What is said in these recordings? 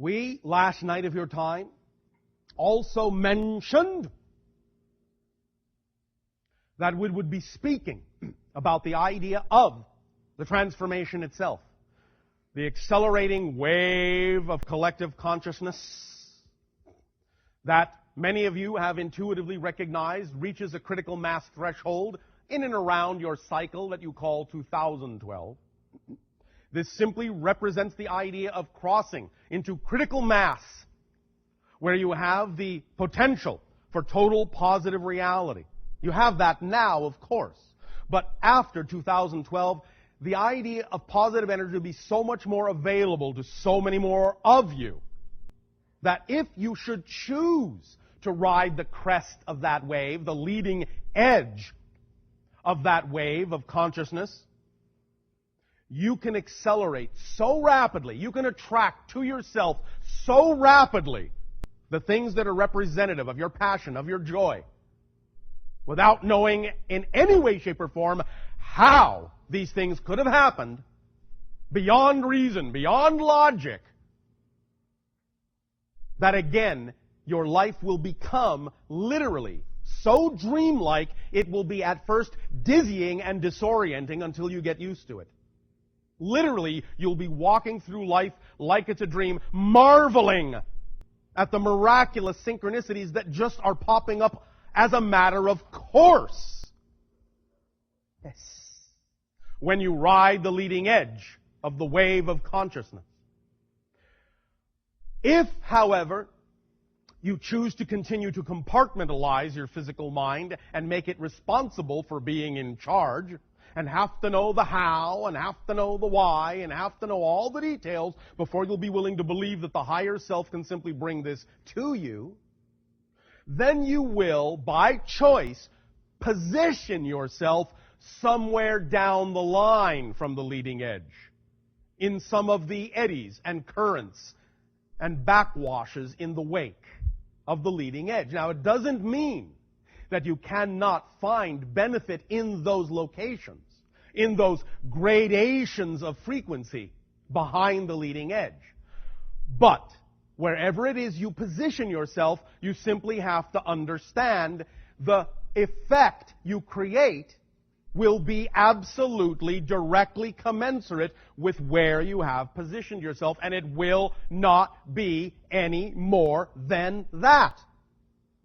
We, last night of your time, also mentioned that we would be speaking about the idea of the transformation itself, the accelerating wave of collective consciousness that many of you have intuitively recognized reaches a critical mass threshold in and around your cycle that you call 2012. This simply represents the idea of crossing into critical mass, where you have the potential for total positive reality. You have that now, of course. But after 2012, the idea of positive energy will be so much more available to so many more of you that if you should choose to ride the crest of that wave, the leading edge of that wave of consciousness, you can accelerate so rapidly, you can attract to yourself so rapidly the things that are representative of your passion, of your joy, without knowing in any way, shape, or form how these things could have happened, beyond reason, beyond logic, that again, your life will become literally so dreamlike, it will be at first dizzying and disorienting until you get used to it. Literally, you'll be walking through life like it's a dream, marveling at the miraculous synchronicities that just are popping up as a matter of course. Yes. When you ride the leading edge of the wave of consciousness. If, however, you choose to continue to compartmentalize your physical mind and make it responsible for being in charge, and have to know the how, and have to know the why, and have to know all the details before you'll be willing to believe that the higher self can simply bring this to you, then you will, by choice, position yourself somewhere down the line from the leading edge, in some of the eddies and currents and backwashes in the wake of the leading edge. Now, it doesn't mean that you cannot find benefit in those locations, in those gradations of frequency behind the leading edge. But wherever it is you position yourself, you simply have to understand the effect you create will be absolutely directly commensurate with where you have positioned yourself, and it will not be any more than that.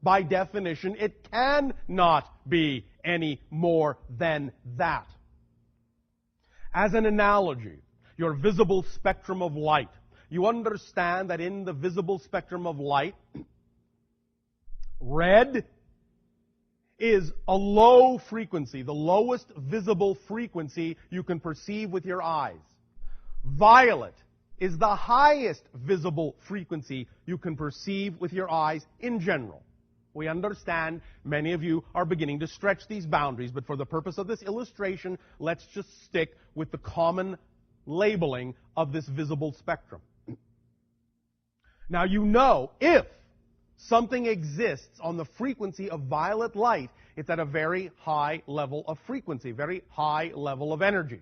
By definition, it cannot be any more than that. As an analogy, your visible spectrum of light. You understand that in the visible spectrum of light, red is a low frequency, the lowest visible frequency you can perceive with your eyes. Violet is the highest visible frequency you can perceive with your eyes in general. We understand many of you are beginning to stretch these boundaries, but for the purpose of this illustration, let's just stick with the common labeling of this visible spectrum. Now, you know, if something exists on the frequency of violet light, it's at a very high level of frequency, very high level of energy.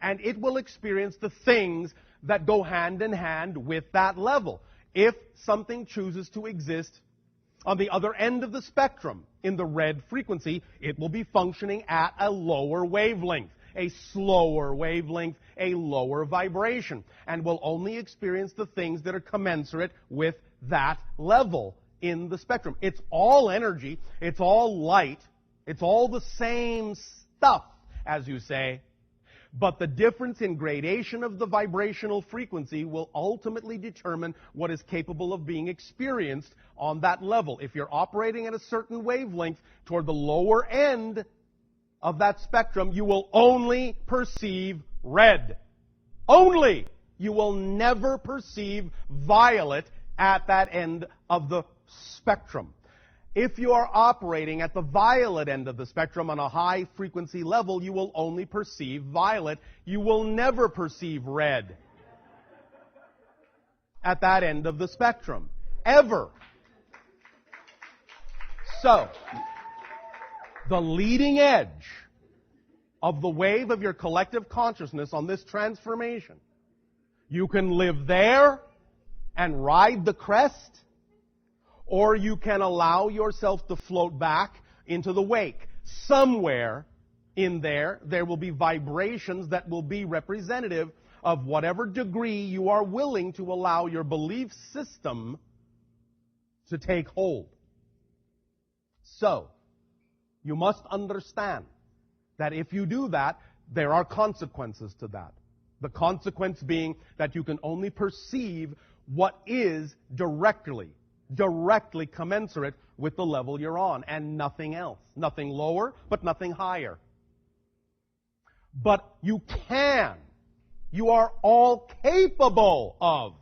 And it will experience the things that go hand in hand with that level. If something chooses to exist on the other end of the spectrum, in the red frequency, it will be functioning at a lower wavelength, a slower wavelength, a lower vibration, and will only experience the things that are commensurate with that level in the spectrum. It's all energy, it's all light, it's all the same stuff, as you say, but the difference in gradation of the vibrational frequency will ultimately determine what is capable of being experienced on that level. If you're operating at a certain wavelength toward the lower end of that spectrum, you will only perceive red. Only! You will never perceive violet at that end of the spectrum. If you are operating at the violet end of the spectrum on a high frequency level, you will only perceive violet. You will never perceive red at that end of the spectrum. Ever. So, the leading edge of the wave of your collective consciousness on this transformation, you can live there and ride the crest, or you can allow yourself to float back into the wake. Somewhere in there will be vibrations that will be representative of whatever degree you are willing to allow your belief system to take hold. So, you must understand that if you do that, there are consequences to that. The consequence being that you can only perceive what is directly commensurate with the level you're on, and nothing else. Nothing lower, but nothing higher. But you are all capable of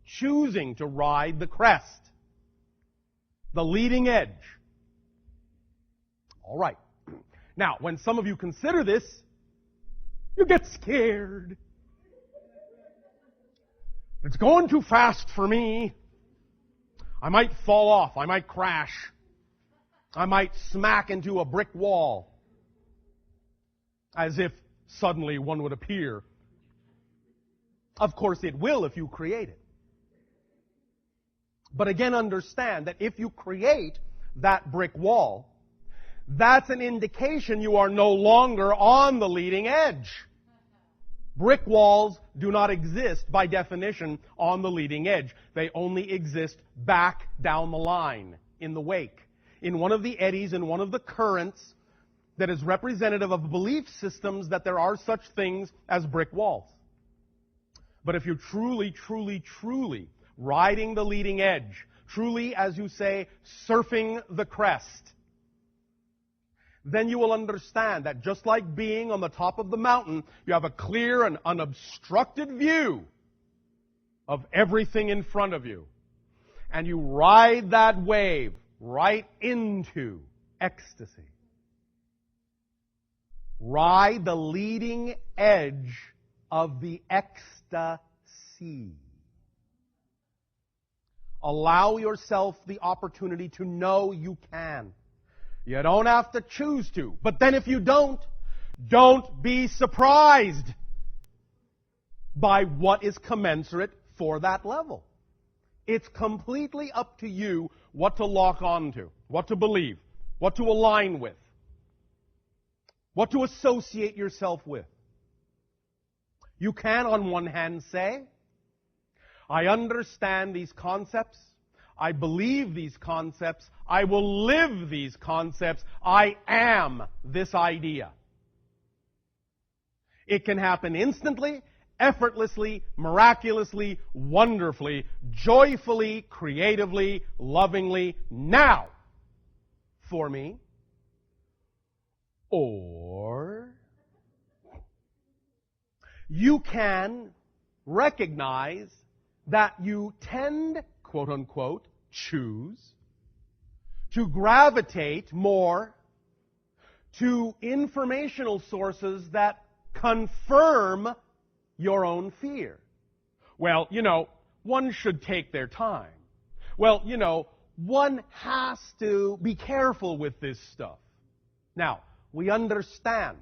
choosing to ride the crest, the leading edge. All right. Now, when some of you consider this, you get scared. It's going too fast for me. I might fall off. I might crash. I might smack into a brick wall. As if suddenly one would appear. Of course it will if you create it. But again, understand that if you create that brick wall, that's an indication you are no longer on the leading edge. Brick walls do not exist, by definition, on the leading edge. They only exist back down the line, in the wake, in one of the eddies, in one of the currents that is representative of belief systems that there are such things as brick walls. But if you're truly riding the leading edge, truly, as you say, surfing the crest, then you will understand that just like being on the top of the mountain, you have a clear and unobstructed view of everything in front of you. And you ride that wave right into ecstasy. Ride the leading edge of the ecstasy. Allow yourself the opportunity to know you can. You don't have to choose to. But then if you don't be surprised by what is commensurate for that level. It's completely up to you what to lock onto, what to believe, what to align with, what to associate yourself with. You can, on one hand, say, I understand these concepts. I believe these concepts. I will live these concepts. I am this idea. It can happen instantly, effortlessly, miraculously, wonderfully, joyfully, creatively, lovingly, now, for me. Or you can recognize that you tend, quote unquote, choose to gravitate more to informational sources that confirm your own fear. Well, one should take their time. Well, one has to be careful with this stuff. Now, we understand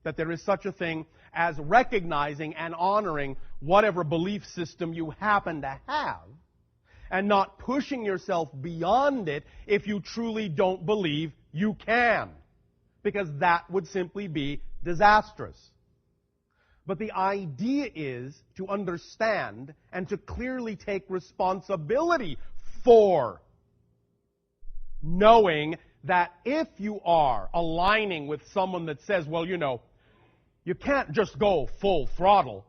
that there is such a thing as recognizing and honoring whatever belief system you happen to have, and not pushing yourself beyond it if you truly don't believe you can, because that would simply be disastrous. But the idea is to understand and to clearly take responsibility for knowing that if you are aligning with someone that says, well, you can't just go full throttle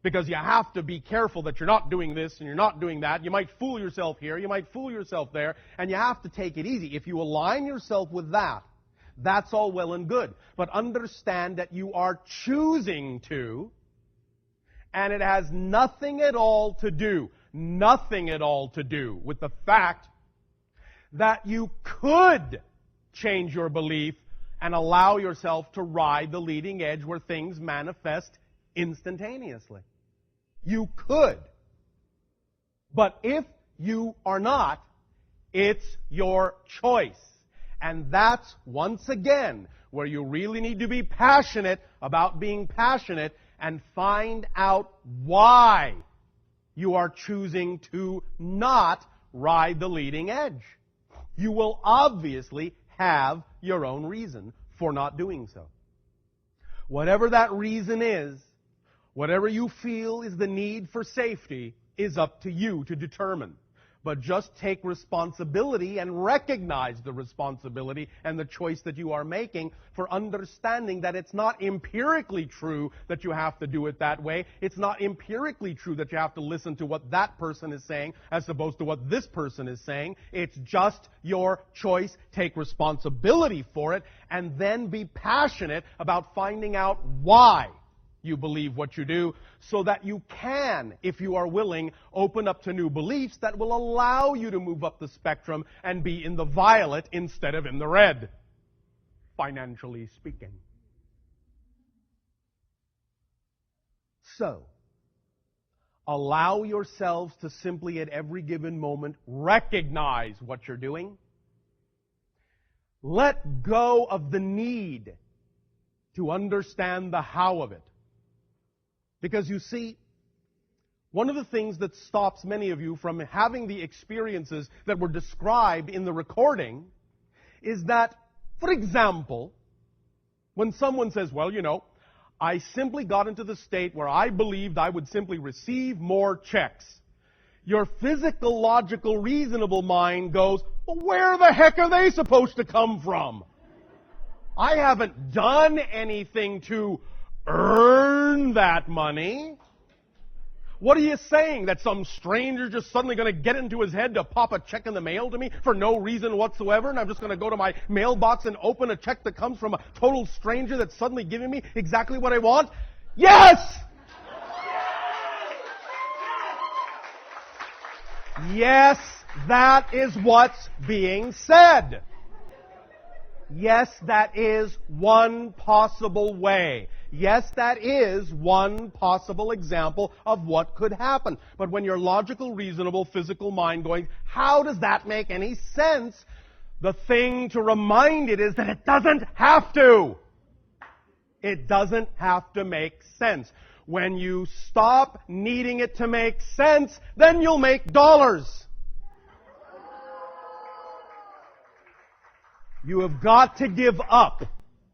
because you have to be careful that you're not doing this and you're not doing that. You might fool yourself here, you might fool yourself there, and you have to take it easy. If you align yourself with that, that's all well and good. But understand that you are choosing to, and it has nothing at all to do with the fact that you could change your belief and allow yourself to ride the leading edge where things manifest instantaneously. You could. But if you are not, it's your choice. And that's, once again, where you really need to be passionate about being passionate and find out why you are choosing to not ride the leading edge. You will obviously have your own reason for not doing so. Whatever that reason is, whatever you feel is the need for safety, is up to you to determine. But just take responsibility and recognize the responsibility and the choice that you are making for understanding that it's not empirically true that you have to do it that way. It's not empirically true that you have to listen to what that person is saying as opposed to what this person is saying. It's just your choice. Take responsibility for it and then be passionate about finding out why you believe what you do, so that you can, if you are willing, open up to new beliefs that will allow you to move up the spectrum and be in the violet instead of in the red, financially speaking. So, allow yourselves to simply at every given moment recognize what you're doing. Let go of the need to understand the how of it. Because you see, one of the things that stops many of you from having the experiences that were described in the recording is that, for example, when someone says, well, you know, I simply got into the state where I believed I would simply receive more checks. Your physical, logical, reasonable mind goes, well, where the heck are they supposed to come from? I haven't done anything to earn that money. What are you saying? That some stranger just suddenly going to get into his head to pop a check in the mail to me for no reason whatsoever, and I'm just going to go to my mailbox and open a check that comes from a total stranger that's suddenly giving me exactly what I want? Yes! Yes, that is what's being said. Yes, that is one possible way. Yes, that is one possible example of what could happen. But when your logical, reasonable, physical mind going, how does that make any sense? The thing to remind it is that it doesn't have to. It doesn't have to make sense. When you stop needing it to make sense, then you'll make dollars. You have got to give up.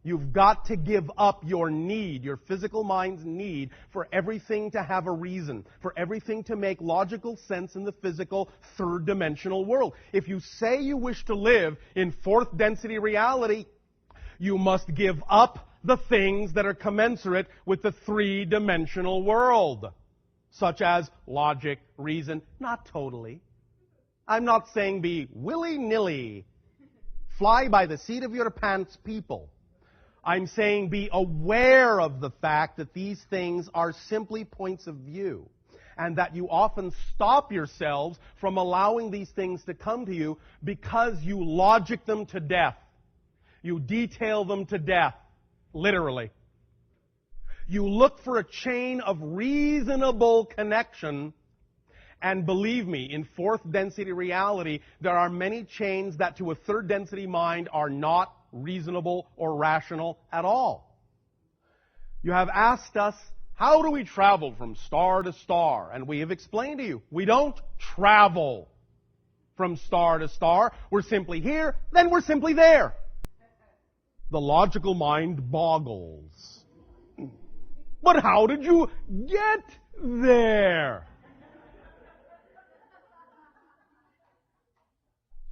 You've got to give up your need, your physical mind's need for everything to have a reason, for everything to make logical sense in the physical third-dimensional world. If you say you wish to live in fourth-density reality, you must give up the things that are commensurate with the three-dimensional world, such as logic, reason. Not totally. I'm not saying be willy-nilly, fly by the seat of your pants people. I'm saying be aware of the fact that these things are simply points of view, and that you often stop yourselves from allowing these things to come to you because you logic them to death. You detail them to death, literally. You look for a chain of reasonable connection, and believe me, in fourth density reality, there are many chains that to a third density mind are not reasonable or rational at all. You have asked us, how do we travel from star to star? And we have explained to you, we don't travel from star to star. We're simply here, then we're simply there. The logical mind boggles. But how did you get there?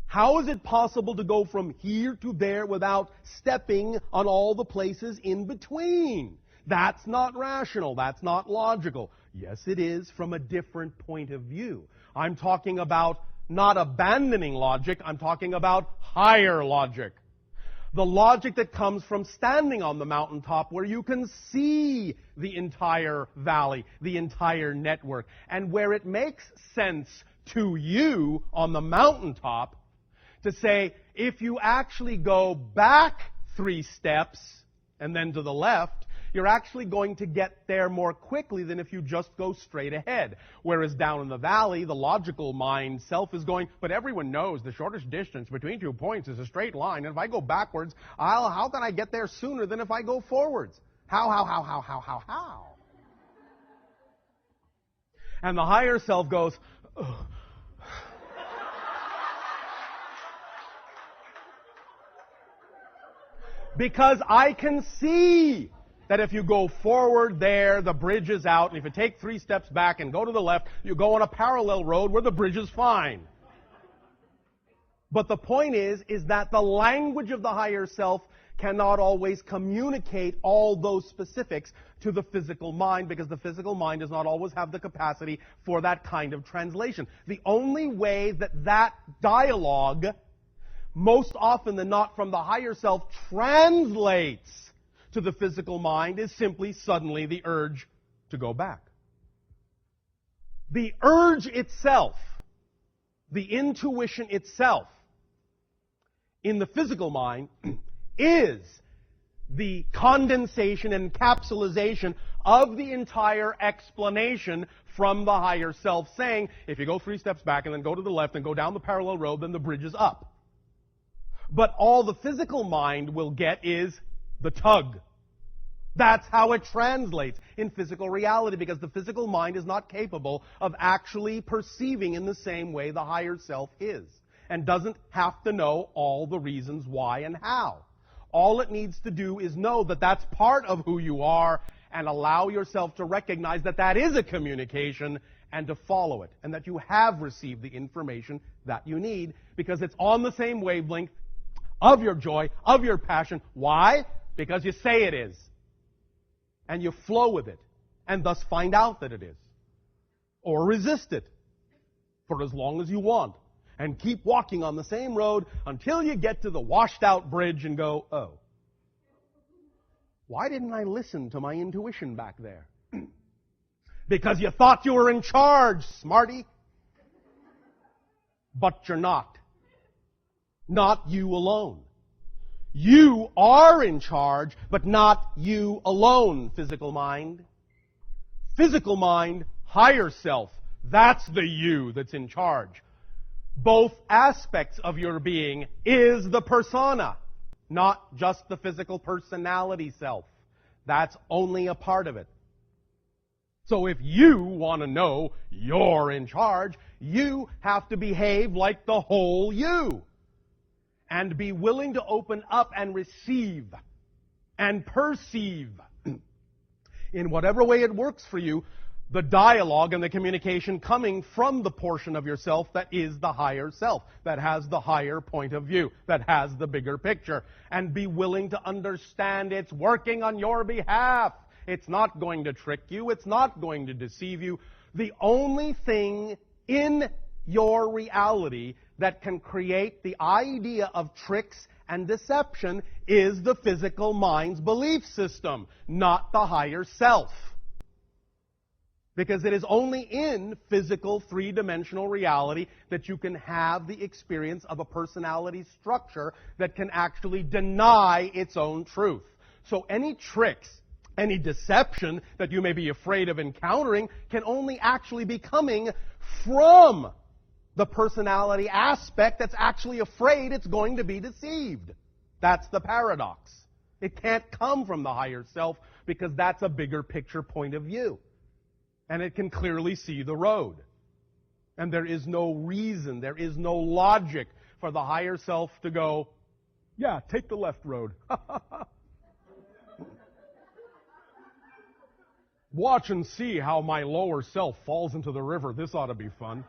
How is it possible to go from here to there without stepping on all the places in between? That's not rational. That's not logical. Yes, it is from a different point of view. I'm talking about not abandoning logic. I'm talking about higher logic. The logic that comes from standing on the mountaintop where you can see the entire valley, the entire network, and where it makes sense to you on the mountaintop to say, if you actually go back 3 steps and then to the left, you're actually going to get there more quickly than if you just go straight ahead. Whereas down in the valley, the logical mind self is going, but everyone knows the shortest distance between 2 points is a straight line. And if I go backwards, how can I get there sooner than if I go forwards? How? And the higher self goes, ugh. Because I can see that if you go forward there, the bridge is out, and if you take 3 steps back and go to the left, you go on a parallel road where the bridge is fine. But the point is that the language of the higher self cannot always communicate all those specifics to the physical mind, because the physical mind does not always have the capacity for that kind of translation. The only way that dialogue, most often than not from the higher self, translates to the physical mind is simply suddenly the urge to go back. The urge itself, the intuition itself, in the physical mind is the condensation and capsulization of the entire explanation from the higher self, saying, if you go 3 steps back and then go to the left and go down the parallel road, then the bridge is up. But all the physical mind will get is the tug. That's how it translates in physical reality, because the physical mind is not capable of actually perceiving in the same way the higher self is, and doesn't have to know all the reasons why and how. All it needs to do is know that that's part of who you are, and allow yourself to recognize that that is a communication, and to follow it, and that you have received the information that you need, because it's on the same wavelength of your joy, of your passion. Why? Because you say it is. And you flow with it, and thus find out that it is. Or resist it for as long as you want, and keep walking on the same road until you get to the washed out bridge and go, oh, why didn't I listen to my intuition back there? Because you thought you were in charge, smarty. But you're not. Not you alone. You are in charge, but not you alone, physical mind. Physical mind, higher self, that's the you that's in charge. Both aspects of your being is the persona, not just the physical personality self. That's only a part of it. So if you want to know you're in charge, you have to behave like the whole you. And be willing to open up and receive and perceive, in whatever way it works for you, the dialogue and the communication coming from the portion of yourself that is the higher self, that has the higher point of view, that has the bigger picture. And be willing to understand it's working on your behalf. It's not going to trick you. It's not going to deceive you. The only thing in your reality that can create the idea of tricks and deception is the physical mind's belief system, not the higher self. Because it is only in physical, three-dimensional reality that you can have the experience of a personality structure that can actually deny its own truth. So any tricks, any deception that you may be afraid of encountering can only actually be coming from the personality aspect that's actually afraid it's going to be deceived. That's the paradox. It can't come from the higher self because that's a bigger picture point of view. And it can clearly see the road. And there is no reason, there is no logic for the higher self to go, yeah, take the left road. Watch and see how my lower self falls into the river. This ought to be fun.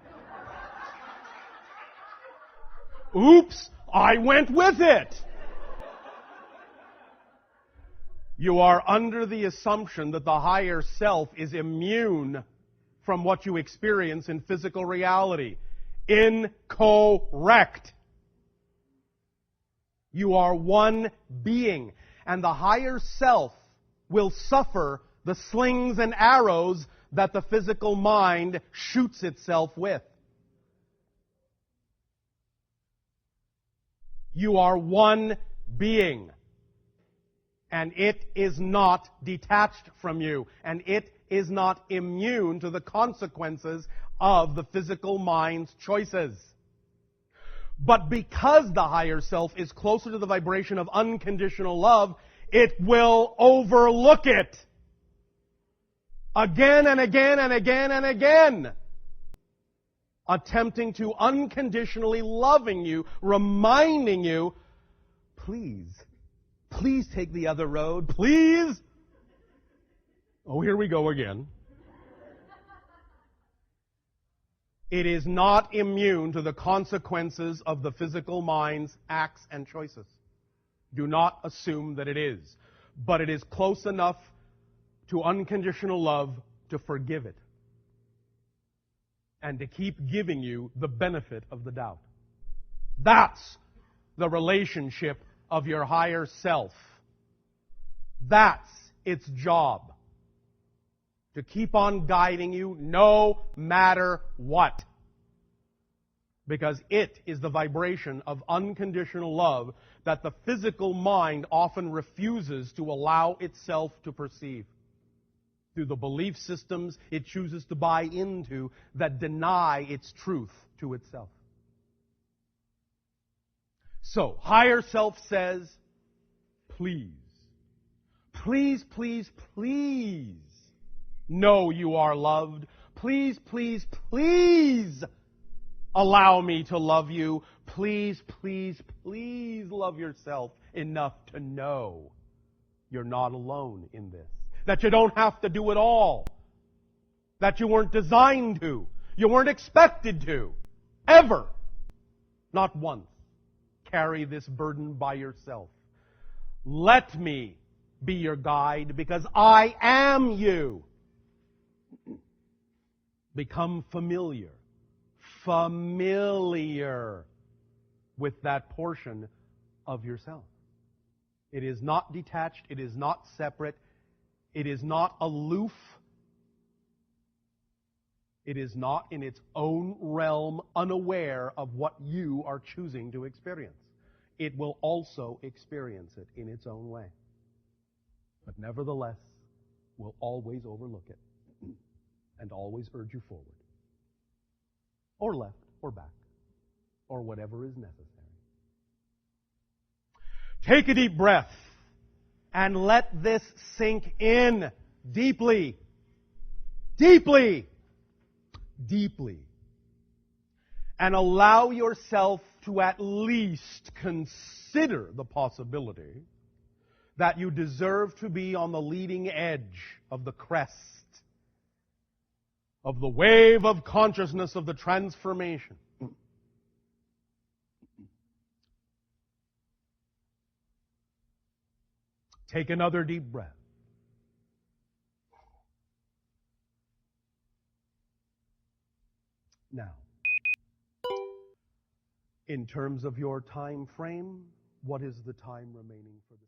Oops, I went with it. You are under the assumption that the higher self is immune from what you experience in physical reality. Incorrect. You are one being, and the higher self will suffer the slings and arrows that the physical mind shoots itself with. You are one being, and it is not detached from you, and it is not immune to the consequences of the physical mind's choices. But because the higher self is closer to the vibration of unconditional love, it will overlook it. again and again and again and again, attempting to unconditionally loving you, reminding you, please, please take the other road, please. Oh, here we go again. It is not immune to the consequences of the physical mind's acts and choices. Do not assume that it is. But it is close enough to unconditional love to forgive it and to keep giving you the benefit of the doubt. That's the relationship of your higher self. That's its job. To keep on guiding you no matter what. Because it is the vibration of unconditional love that the physical mind often refuses to allow itself to perceive. Through the belief systems it chooses to buy into that deny its truth to itself. So, higher self says, please, please, please, please, know you are loved. Please, please, please allow me to love you. Please, please, please love yourself enough to know you're not alone in this. That you don't have to do it all. That you weren't designed to. You weren't expected to. Ever. Not once. Carry this burden by yourself. Let me be your guide because I am you. Become familiar with that portion of yourself. It is not detached. It is not separate. It is not aloof. It is not in its own realm, unaware of what you are choosing to experience. It will also experience it in its own way. But nevertheless, will always overlook it and always urge you forward. Or left, or back, or whatever is necessary. Take a deep breath and let this sink in deeply, deeply, deeply. And allow yourself to at least consider the possibility that you deserve to be on the leading edge of the crest of the wave of consciousness of the transformation. Take another deep breath. Now, in terms of your time frame, what is the time remaining for this?